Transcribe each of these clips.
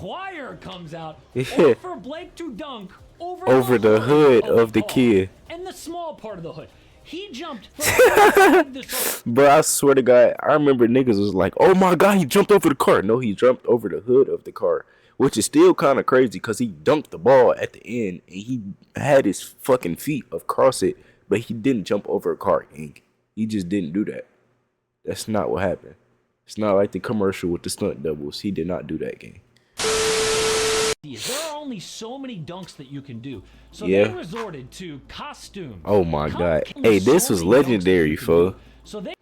choir comes out Yeah. for Blake to dunk Over the hood of the kid. and the small part of the hood. He jumped from Bro, I swear to God, I remember niggas was like, oh my God, he jumped over the car. No, he jumped over the hood of the car, which is still kind of crazy because he dunked the ball at the end and he had his fucking feet across it, but he didn't jump over a car, gang. He just didn't do that. That's not what happened. It's not like the commercial with the stunt doubles. He did not do that, gang. There are only so many dunks that you can do, so Yeah. they resorted to costumes. Oh my God. Hey, this was legendary, fo. So they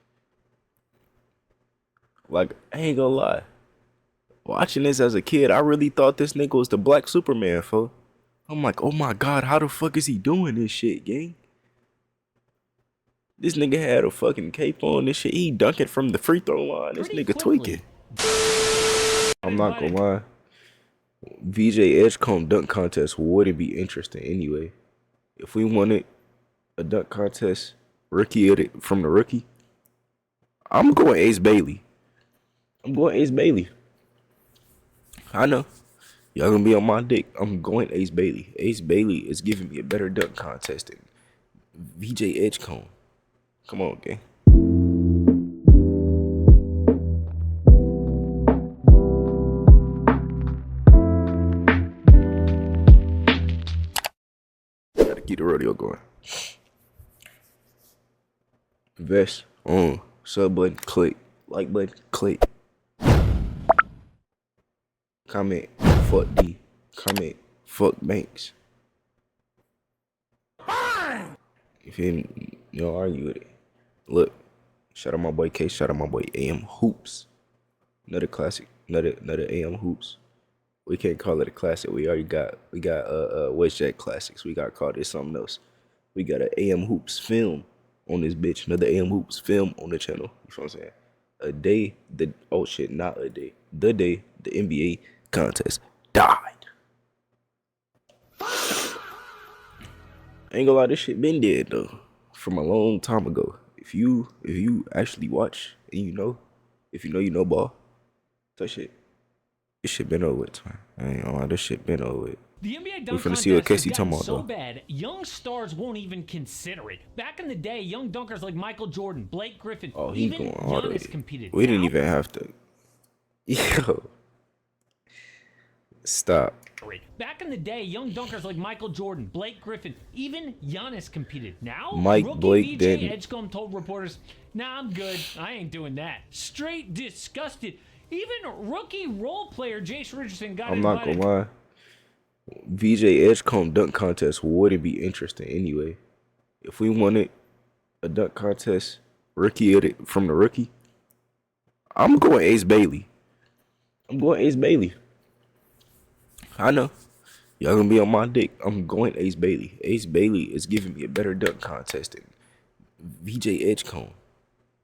Like, I ain't gonna lie. Watching this as a kid, I really thought this nigga was the Black Superman, fo. I'm like, oh my God, how the fuck is he doing this shit, gang? This nigga had a fucking cape on, this shit. He dunking from the free throw line. This nigga tweaking. I'm not gonna lie. VJ Edgecombe dunk contest wouldn't be interesting anyway. If we wanted a dunk contest, from the rookie, I'm going Ace Bailey. I'm going Ace Bailey. I know. Y'all gonna be on my dick. I'm going Ace Bailey. Ace Bailey is giving me a better dunk contest than VJ Edgecombe. Come on, gang. Gotta keep the rodeo going. Vest on. Sub button, click. Like button, click. Comment, fuck D. Comment, fuck Banks. If you don't argue with it. Look, shout out my boy K, shout out my boy AM Hoops. Another classic, another AM Hoops. We can't call it a classic. We got WestJet classics. We gotta call this something else. We got an AM Hoops film on this bitch. Another AM Hoops film on the channel. You know what I'm saying? The day the NBA contest died. I ain't gonna lie, this shit been dead though, from a long time ago. If you actually watch and you know ball, that shit, this shit been over with, man. I ain't gonna lie, this shit been over with. The NBA We're dunk finna see what contest Casey has talking gotten about so though. bad, young stars won't even consider it. Back in the day, young dunkers like Michael Jordan, Blake Griffin, Oh, he even going all the way. Giannis competed. We didn't Now, even have to. Yo, stop. back in the day, young dunkers like Michael Jordan, Blake Griffin, even Giannis competed. Now, Mike rookie Blake VJ didn't. Edgecombe told reporters, "Nah, I'm good. I ain't doing that." Straight disgusted. Even rookie role player Jace Richardson got I'm not invited. gonna lie. VJ Edgecombe dunk contest wouldn't be interesting anyway. If we wanted a dunk contest, from the rookie, I'm going Ace Bailey. I'm going Ace Bailey. I know. Y'all gonna be on my dick. I'm going Ace Bailey. Ace Bailey is giving me a better dunk contest than VJ Edgecombe.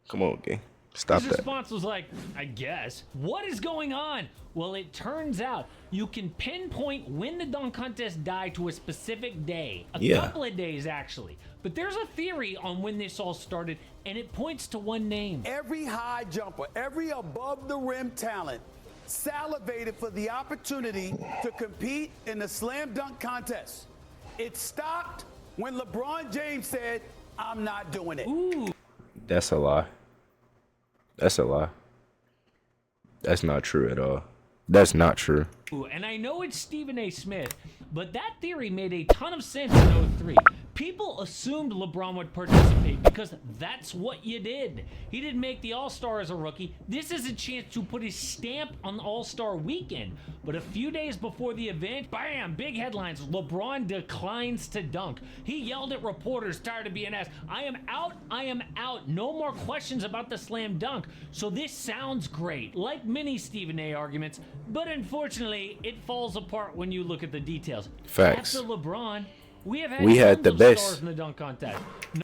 Come on, gang. Stop His that. response was like, I guess. What is going on? Well, it turns out you can pinpoint when the dunk contest died to a specific day. A couple of days, actually. But there's a theory on when this all started, and it points to one name. Every high jumper, every above the rim talent salivated for the opportunity to compete in the slam dunk contest. It stopped when LeBron James said, I'm not doing it. Ooh. That's a lie. That's a lie. That's not true at all. That's not true. And I know it's Stephen A. Smith, but that theory made a ton of sense in 03. People assumed LeBron would participate because that's what you did. He didn't make the All-Star as a rookie. This is a chance to put his stamp on All-Star weekend. But a few days before the event, bam, big headlines. LeBron declines to dunk. He yelled at reporters, tired of being asked, I am out, I am out. No more questions about the slam dunk. So this sounds great, like many Stephen A. arguments, but unfortunately, it falls apart when you look at the details. Facts. After LeBron, we had the tons of best stars in the dunk contest.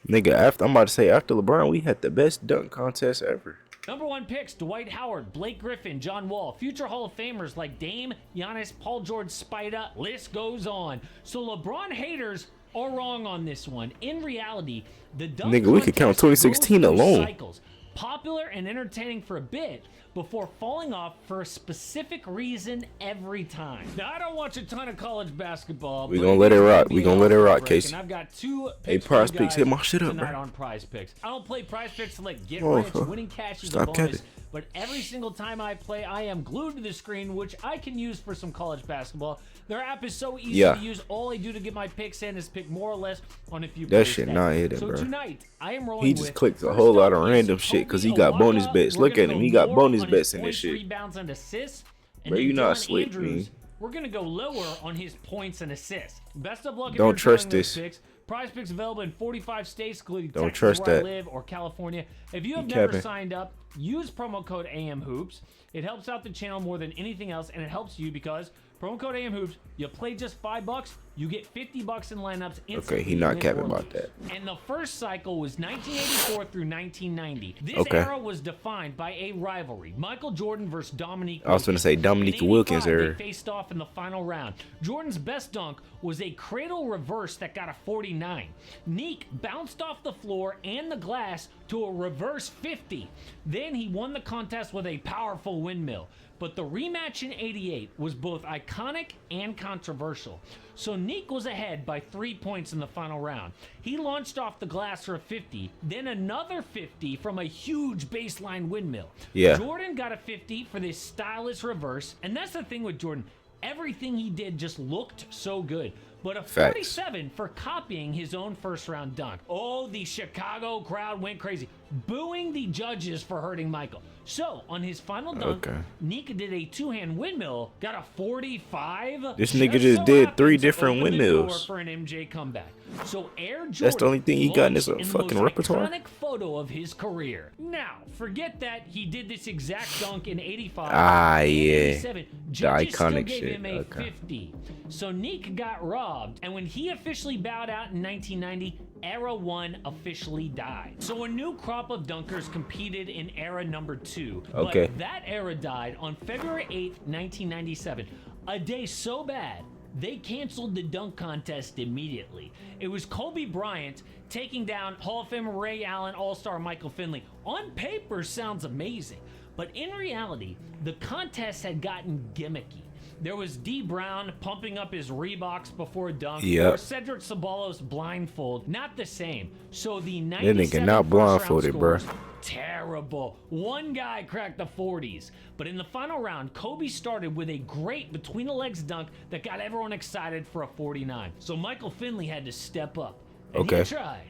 Nigga, I'm about to say, after LeBron, we had the best dunk contest ever. Number one picks, Dwight Howard, Blake Griffin, John Wall, future Hall of Famers like Dame, Giannis, Paul George, Spida, list goes on. So LeBron haters are wrong on this one. In reality, the dunk Nigga, we could count contest goes 2016 through alone. cycles. popular and entertaining for a bit before falling off for a specific reason every time. Now, I don't watch a ton of college basketball. We gonna let it rock. We gonna let it rock, Casey. And I've got two Hey, picks Prize for you Picks, guys hit my shit up, tonight bro. on Prize Picks. I don't play Prize Picks to like get Oh, rich, winning cash is a stop bonus. capping. But every single time I play, I am glued to the screen, which I can use for some college basketball. Their app is so easy to use. All I do to get my picks in is pick more or less on a few That plays shit bet. not hitting, So bro. tonight, I am rolling He just with clicked a first whole lot up of is random shit because he Kobe got bonus Awaka. bets. We're Look gonna at him. go He got more bonus on bets his in this points, shit. rebounds, and assists. And Bro, then you not Dylan slick, Andrews, man. we're gonna go lower on his points and assists. Best of luck if Don't you're trust doing those this. picks. Prize Picks available in 45 states, including Don't Texas, trust where I that. live, or California. If you have You never capping. signed up, use promo code AMHOOPS. It helps out the channel more than anything else, and it helps you because promo code AMHOOPS, you play just $5, you get $50 in lineups instantly. Okay, he not win capping or about lose. that. And the first cycle was 1984 through 1990. This Okay. era was defined by a rivalry. Michael Jordan versus Dominique I was gonna say Dominique in Wilkins 85, era. They faced off in the final round. Jordan's best dunk was a cradle reverse that got a 49. Neek bounced off the floor and the glass to a reverse 50. Then he won the contest with a powerful windmill. But the rematch in 88 was both iconic and controversial. So Neek was ahead by 3 points in the final round. He launched off the glass for a 50, then another 50 from a huge baseline windmill. Yeah. Jordan got a 50 for this stylish reverse, and that's the thing with Jordan. Everything he did just looked so good. But a Facts. 47 for copying his own first round dunk. Oh, the Chicago crowd went crazy, booing the judges for hurting Michael. So, on his final dunk, Okay. Nika did a two-hand windmill, got a 45. This nigga just did 3 different opened the door windmills. for an MJ comeback. So Air Jordan That's the only thing he got in his launched fucking the most repertoire? iconic photo of his career. Now, forget that he did this exact dunk in 85. Ah, and yeah. 87. Judges still iconic gave shit, him a okay. 50. So Neek got robbed, and when he officially bowed out in 1990, Era 1 officially died. So a new crop of dunkers competed in Era number 2. Okay. But that era died on February 8th, 1997. A day so bad, they canceled the dunk contest immediately. It was Kobe Bryant taking down Hall of Famer Ray Allen, All-Star Michael Finley. On paper, sounds amazing, but in reality, the contest had gotten gimmicky. There was D. Brown pumping up his Reeboks before a dunk, Yep. or Cedric Ceballos blindfold. Not the same. So the That 97 nigga not first-round blindfolded, bruh. scores, terrible. One guy cracked the 40s. But in the final round, Kobe started with a great between the legs dunk that got everyone excited for a 49. So Michael Finley had to step up. And Okay. he tried.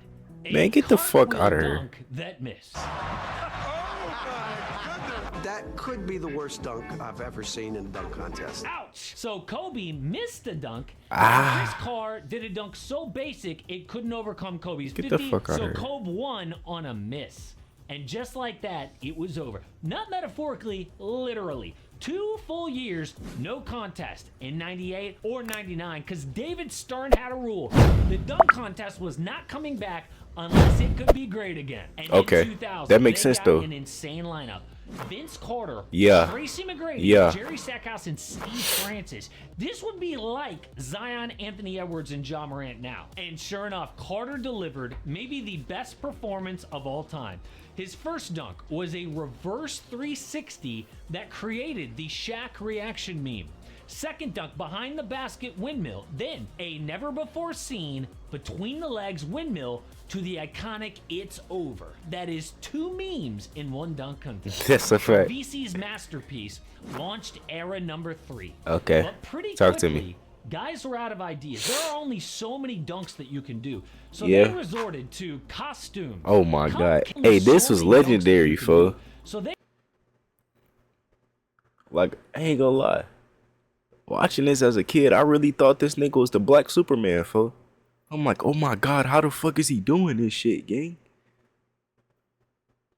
A Man, get the fuck cartwheel outta here. dunk that missed. That could be the worst dunk I've ever seen in a dunk contest. Ouch! So Kobe missed the dunk. Ah. And Chris Carr did a dunk so basic it couldn't overcome Kobe's Get the 50. fuck outta So here. Kobe won on a miss. And just like that, it was over. Not metaphorically, literally. 2 full years, no contest in 98 or 99, because David Stern had a rule. The dunk contest was not coming back unless it could be great again. And Okay, in 2000, that makes they sense, got though. an insane lineup. Vince Carter, Yeah. Tracy McGrady, Yeah. Jerry Stackhouse, and Steve Francis. This would be like Zion, Anthony Edwards, and Ja Morant now. And sure enough, Carter delivered maybe the best performance of all time. His first dunk was a reverse 360 that created the Shaq reaction meme. Second dunk behind the basket windmill, then a never before seen between the legs windmill to the iconic "It's Over." That is 2 memes in one dunk contest. That's a fact. VC's masterpiece launched era number 3. Okay. But pretty Talk to quickly, me. guys were out of ideas. There are only so many dunks that you can do. So Yeah. they resorted to costumes. Oh my God. Cupcakes, Hey, this so was many dunks that legendary, you can fool. do. So they Like, I ain't gonna lie. Watching this as a kid, I really thought this nigga was the Black Superman, fool. I'm like, oh my God, how the fuck is he doing this shit, gang?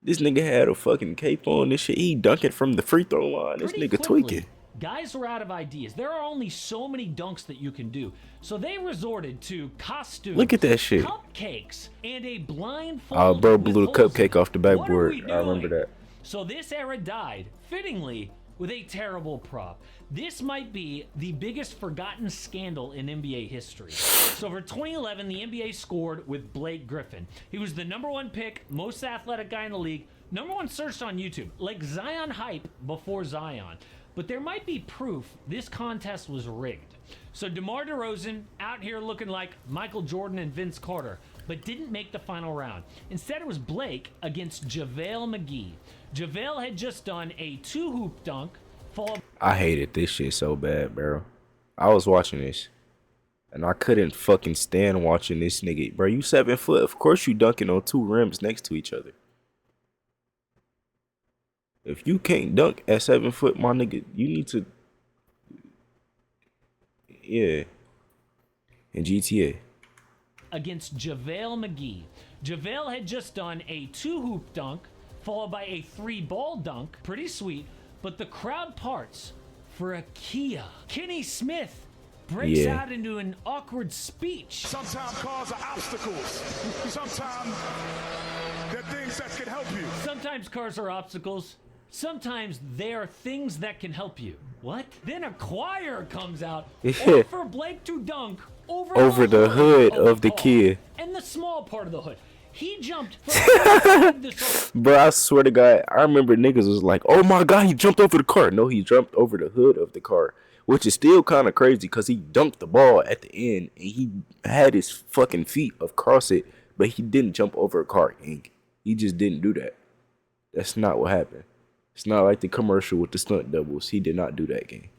This nigga had a fucking cape on this shit. He dunking from the free throw line. This pretty nigga quickly, tweaking. guys were out of ideas. There are only so many dunks that you can do. So they resorted to costumes. Look at that shit. Cupcakes and a blindfold. Oh, bro with blew the holes in cupcake it. off the What are backboard. we I remember doing? that. So this era died, fittingly, with a terrible prop. This might be the biggest forgotten scandal in NBA history. So for 2011, the NBA scored with Blake Griffin. He was the #1 pick, most athletic guy in the league, #1 searched on YouTube, like Zion hype before Zion. But there might be proof this contest was rigged. So DeMar DeRozan out here looking like Michael Jordan and Vince Carter, but didn't make the final round. Instead, it was Blake against JaVale McGee. JaVale had just done a 2-hoop dunk, followed. I hated this shit so bad, bro. I was watching this, and I couldn't fucking stand watching this nigga. Bro, you 7 foot. Of course you dunking on 2 rims next to each other. If you can't dunk at 7 foot, my nigga, you need to. Yeah. In GTA. Against JaVale McGee. JaVale had just done a 2-hoop dunk, followed by a 3-ball dunk. Pretty sweet, but the crowd parts for a Kia. Kenny Smith breaks out into an awkward speech. Sometimes cars are obstacles. Sometimes they're things that can help you. Sometimes cars are obstacles. Sometimes they are things that can help you. What? Then a choir comes out for Blake to dunk over the hood of the Kia. And the small part of the hood. He jumped from Bro, I swear to God, I remember niggas was like, oh my God, he jumped over the car. No, he jumped over the hood of the car, which is still kind of crazy because he dunked the ball at the end and he had his fucking feet across it, but he didn't jump over a car. He just didn't do that. That's not what happened. It's not like the commercial with the stunt doubles. He did not do that game.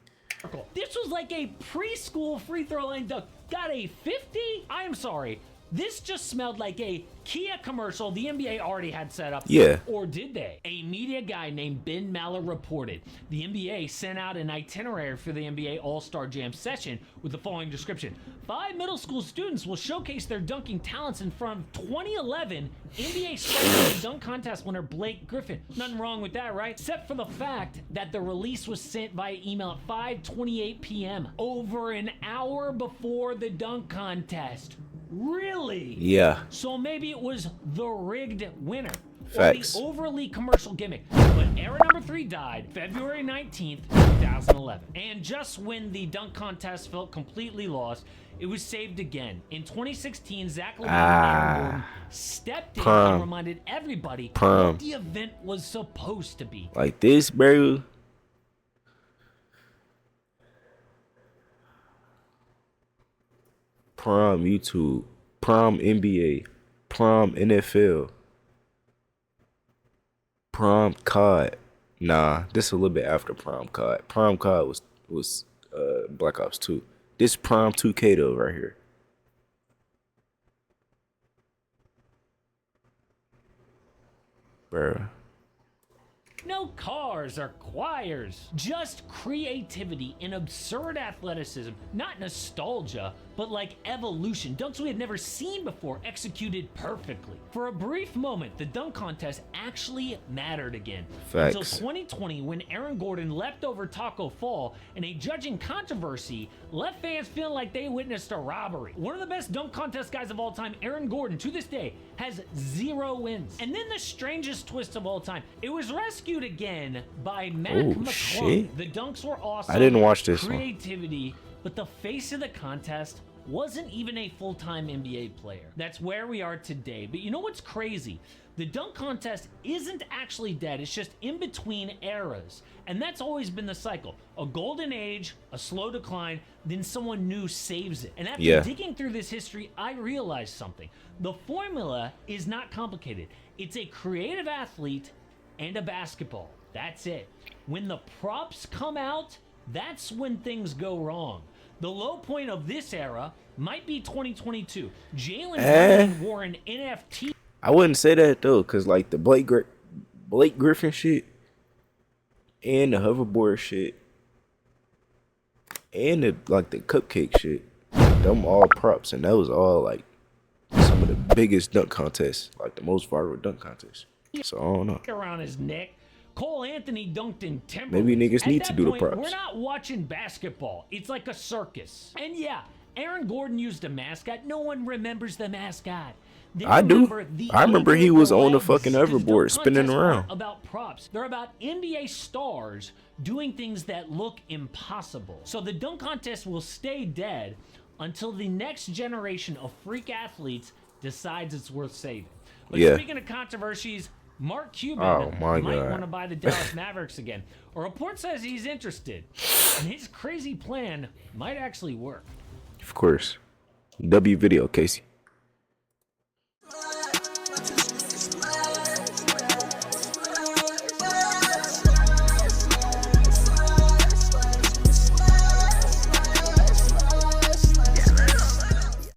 This was like a preschool free throw line dunk. Got a 50? I am sorry. This just smelled like a Kia commercial the NBA already had set up. Yeah. Or did they? A media guy named Ben Maller reported the NBA sent out an itinerary for the NBA All-Star Jam session with the following description. 5 middle school students will showcase their dunking talents in front of 2011 NBA Star Dunk Contest winner Blake Griffin. Nothing wrong with that, right? Except for the fact that the release was sent via email at 5:28 p.m. over an hour before the dunk contest. Really? Yeah. So maybe it was the rigged winner. Facts. Or the overly commercial gimmick. But era #3 died February 19th, 2011. And just when the dunk contest felt completely lost, it was saved again. In 2016, Zach LaVine and Aaron Gordon stepped in and reminded everybody what the event was supposed to be. Like this, bro. Prom YouTube, prom NBA, prom NFL, prom COD. Nah, this is a little bit after prom COD. Prom COD was Black Ops 2. This prom 2K though right here. Bruh. No cars or choirs, just creativity and absurd athleticism, not nostalgia, but like evolution. Dunks we had never seen before, executed perfectly. For a brief moment, the dunk contest actually mattered again. Facts. Until 2020, when Aaron Gordon leapt over Taco Fall in a judging controversy left fans feeling like they witnessed a robbery. One of the best dunk contest guys of all time, Aaron Gordon, to this day, has 0 wins. And then the strangest twist of all time, it was rescued again by Mac McClung. Shit. The dunks were awesome. I didn't watch this one. Creativity, but the face of the contest wasn't even a full-time NBA player. That's where we are today. But you know what's crazy? The dunk contest isn't actually dead. It's just in between eras. And that's always been the cycle. A golden age, a slow decline, then someone new saves it. And after digging through this history, I realized something. The formula is not complicated. It's a creative athlete and a basketball. That's it. When the props come out, that's when things go wrong. The low point of this era might be 2022. Jalen wore an NFT. I wouldn't say that though, cause like the Blake Griffin shit, and the hoverboard shit, and the cupcake shit, them all props, and that was all like some of the biggest dunk contests, like the most viral dunk contests. So I don't know. Around his neck. Cole Anthony dunked in Timberlands. Maybe niggas need to do the props. We're not watching basketball. It's like a circus. And yeah, Aaron Gordon used a mascot. No one remembers the mascot. I do. I remember he was on the fucking hoverboard spinning around. About props. They're about NBA stars doing things that look impossible. So the dunk contest will stay dead until the next generation of freak athletes decides it's worth saving. But speaking of controversies, Mark Cuban Oh, my might God. want to buy the Dallas Mavericks again. A report says he's interested, and his crazy plan might actually work. Of course. W video, Casey.